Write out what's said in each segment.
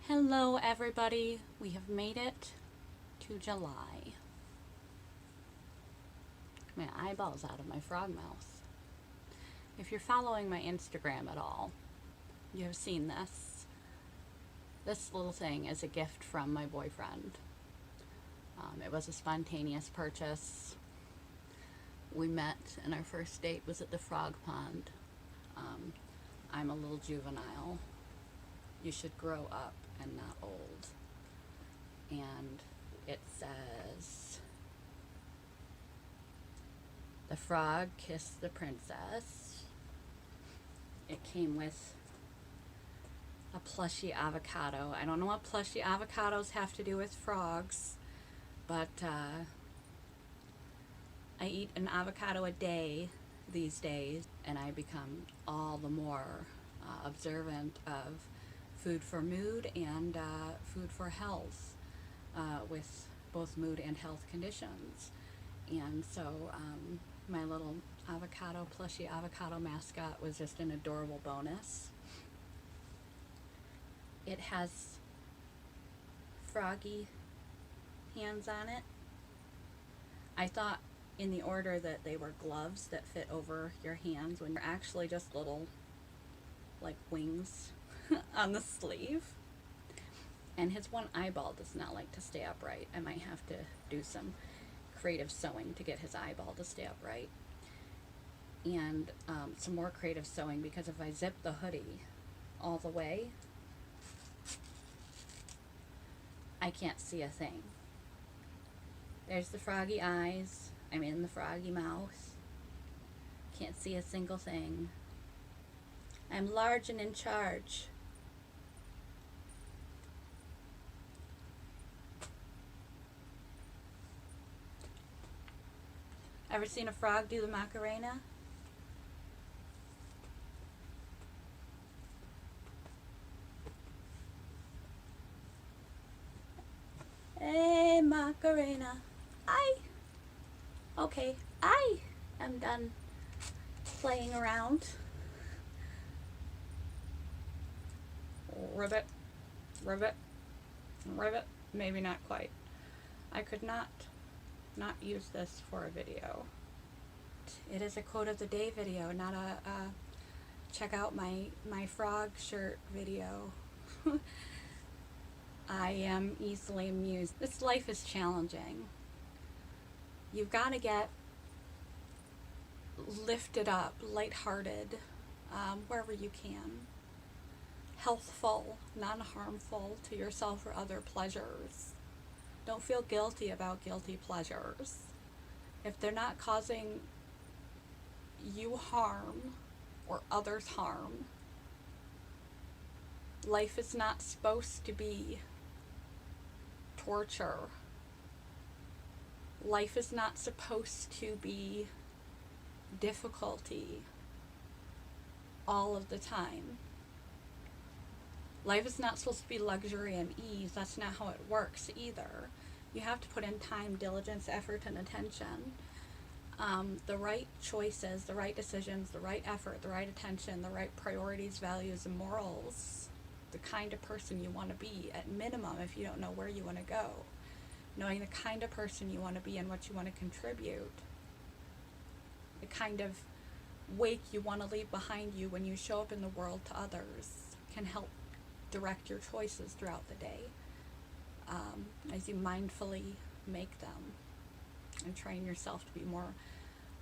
Hello everybody, we have made it to July. My eyeballs out of my frog mouth. If you're following my Instagram at all, you have seen this. This little thing is a gift from my boyfriend. It was a spontaneous purchase. We met and our first date was at the frog pond. I'm a little juvenile. You should grow up and not old. And it says, the frog kissed the princess. It came with a plushy avocado. I don't know what plushy avocados have to do with frogs, but I eat an avocado a day these days, and I become all the more observant of food for mood and food for health, with both mood and health conditions. And so my little avocado, plushy avocado mascot was just an adorable bonus. It has froggy hands on it. I thought in the order that they were gloves that fit over your hands when you're actually just little like wings on the sleeve. And his one eyeball does not like to stay upright. I might have to do some creative sewing to get his eyeball to stay upright. And some more creative sewing, because if I zip the hoodie all the way, I can't see a thing. There's the froggy eyes. I'm in the froggy mouth. Can't see a single thing. I'm large and in charge. Ever seen a frog do the Macarena? Hey, Macarena. Okay, I am done playing around. Ribbit, ribbit, ribbit. Maybe not quite. I could not use this for a video. It is a quote of the day video, not a check out my frog shirt video. I am easily amused. This life is challenging. You've got to get lifted up, lighthearted, wherever you can. Healthful, non-harmful to yourself or other pleasures. Don't feel guilty about guilty pleasures. If they're not causing you harm or others harm, life is not supposed to be torture. Life is not supposed to be difficulty all of the time. Life is not supposed to be luxury and ease. That's not how it works either. You have to put in time, diligence, effort, and attention. The right choices, the right decisions, the right effort, the right attention, the right priorities, values, and morals. The kind of person you want to be, at minimum, if you don't know where you want to go. Knowing the kind of person you want to be and what you want to contribute. The kind of wake you want to leave behind you when you show up in the world to others can help direct your choices throughout the day, as you mindfully make them, and train yourself to be more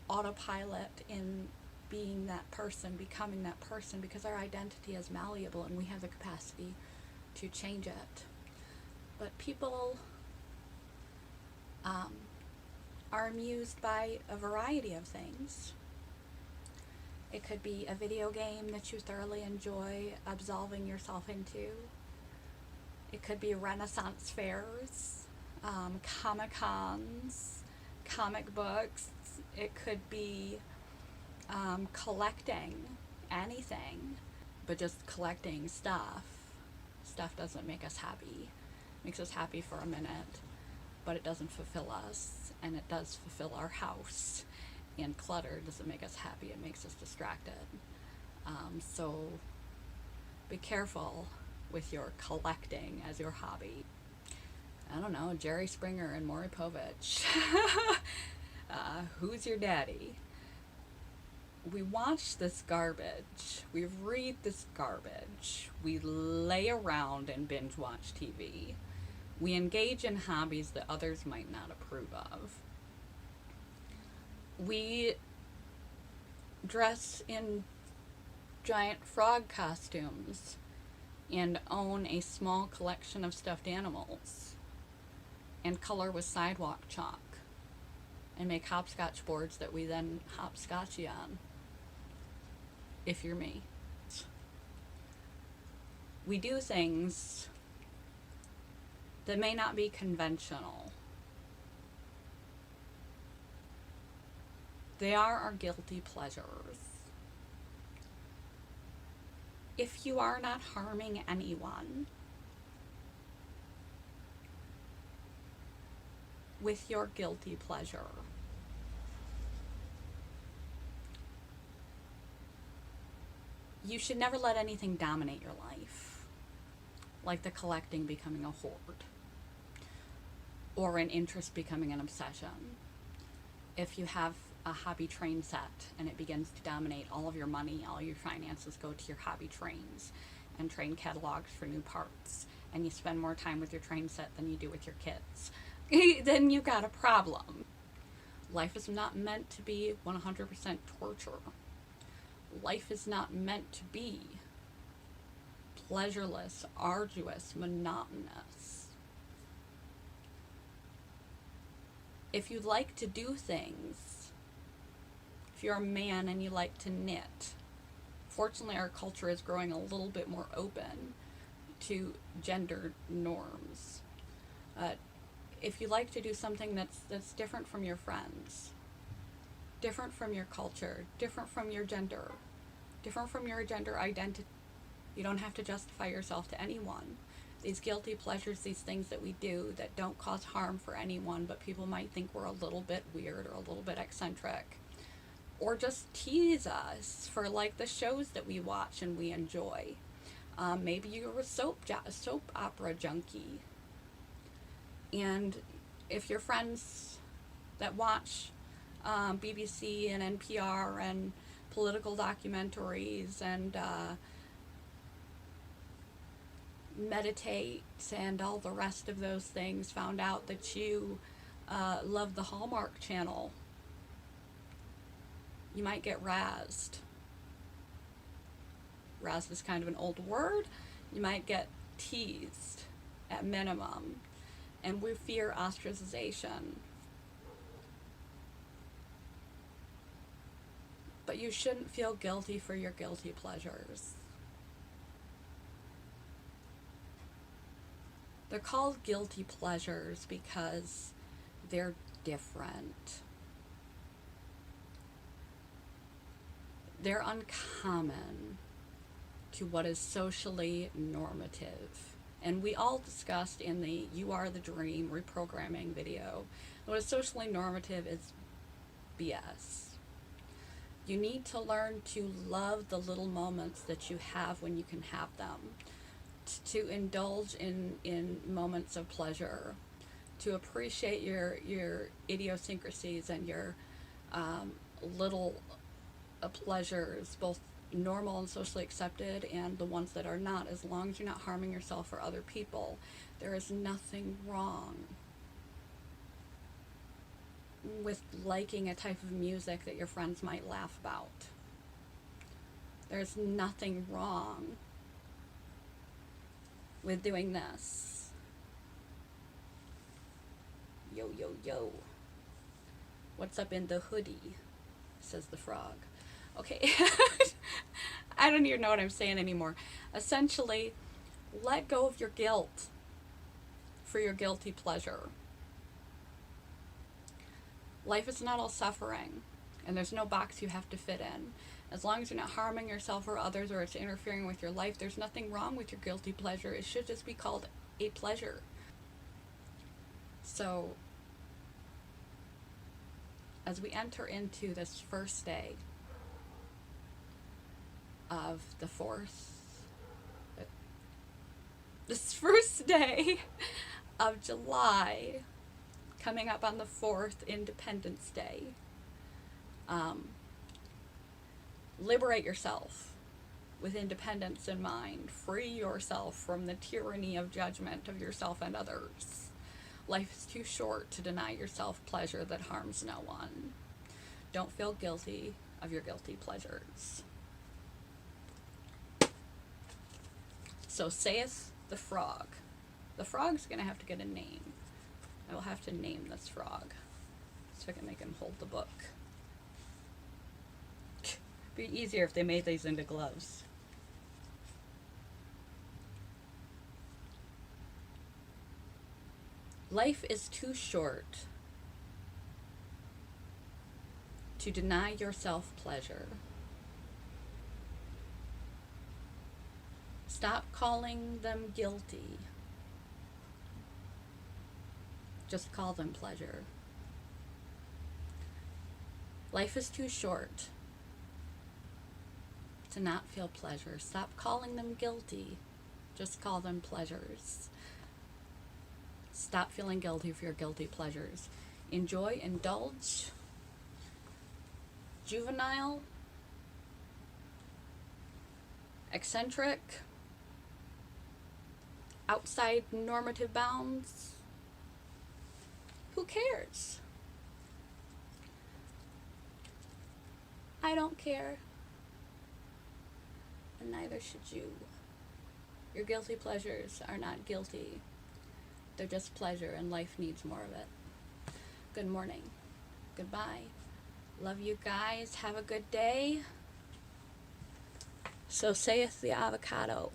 autopilot in being that person, becoming that person, because our identity is malleable and we have the capacity to change it. But people are amused by a variety of things. It could be a video game that you thoroughly enjoy absolving yourself into. It could be Renaissance fairs, Comic-Cons, comic books. It could be collecting anything, but just collecting stuff. Stuff doesn't make us happy. It makes us happy for a minute, but it doesn't fulfill us, and it does fulfill our house. And clutter doesn't make us happy, it makes us distracted. So be careful with your collecting as your hobby. I don't know, Jerry Springer and Maury Povich. Who's your daddy? We watch this garbage. We read this garbage. We lay around and binge watch TV. We engage in hobbies that others might not approve of. We dress in giant frog costumes and own a small collection of stuffed animals and color with sidewalk chalk and make hopscotch boards that we then hopscotchy on, if you're me. We do things that may not be conventional. They are our guilty pleasures. If you are not harming anyone with your guilty pleasure, you should never let anything dominate your life, like the collecting becoming a hoard or an interest becoming an obsession. If you have a hobby train set and it begins to dominate all of your money, all your finances go to your hobby trains and train catalogs for new parts, and you spend more time with your train set than you do with your kids, then you got a problem. Life is not meant to be 100% torture. Life is not meant to be pleasureless, arduous, monotonous. If you like to do things, if you're a man and you like to knit, fortunately our culture is growing a little bit more open to gender norms. If you like to do something that's different from your friends, different from your culture, different from your gender, different from your gender identity, you don't have to justify yourself to anyone. These guilty pleasures, these things that we do that don't cause harm for anyone, but people might think we're a little bit weird or a little bit eccentric, or just tease us for like the shows that we watch and we enjoy. Maybe you're a soap opera junkie, and if your friends that watch BBC and NPR and political documentaries and meditate and all the rest of those things found out that you love the Hallmark Channel, you might get razzed. Razzed is kind of an old word. You might get teased at minimum, and we fear ostracization. But you shouldn't feel guilty for your guilty pleasures. They're called guilty pleasures because they're different. They're uncommon to what is socially normative. And we all discussed in the You Are the Dream reprogramming video, what is socially normative is BS. You need to learn to love the little moments that you have when you can have them, to indulge in moments of pleasure, to appreciate your idiosyncrasies and your little pleasures, both normal and socially accepted and the ones that are not, as long as you're not harming yourself or other people. There is nothing wrong with liking a type of music that your friends might laugh about. There's nothing wrong with doing this. Yo, yo, yo. What's up in the hoodie? Says the frog. Okay. I don't even know what I'm saying anymore. Essentially, let go of your guilt for your guilty pleasure. Life is not all suffering, and there's no box you have to fit in. As long as you're not harming yourself or others, or it's interfering with your life, there's nothing wrong with your guilty pleasure. It should just be called a pleasure. So, as we enter into this first day of the fourth this first day of July, coming up on the 4th, Independence Day. Liberate yourself with independence in mind. Free yourself from the tyranny of judgment of yourself and others. Life is too short to deny yourself pleasure that harms no one. Don't feel guilty of your guilty pleasures. So saith the frog. The frog's going to have to get a name. I will have to name this frog. So I can make him hold the book. Be easier if they made these into gloves. Life is too short to deny yourself pleasure. Stop calling them guilty. Just call them pleasure. Life is too short to not feel pleasure. Stop calling them guilty. Just call them pleasures. Stop feeling guilty for your guilty pleasures. Enjoy, indulge. Juvenile, eccentric, outside normative bounds. Who cares? I don't care. And neither should you. Your guilty pleasures are not guilty. They're just pleasure, and life needs more of it. Good morning. Goodbye. Love you guys. Have a good day. So saith the avocado.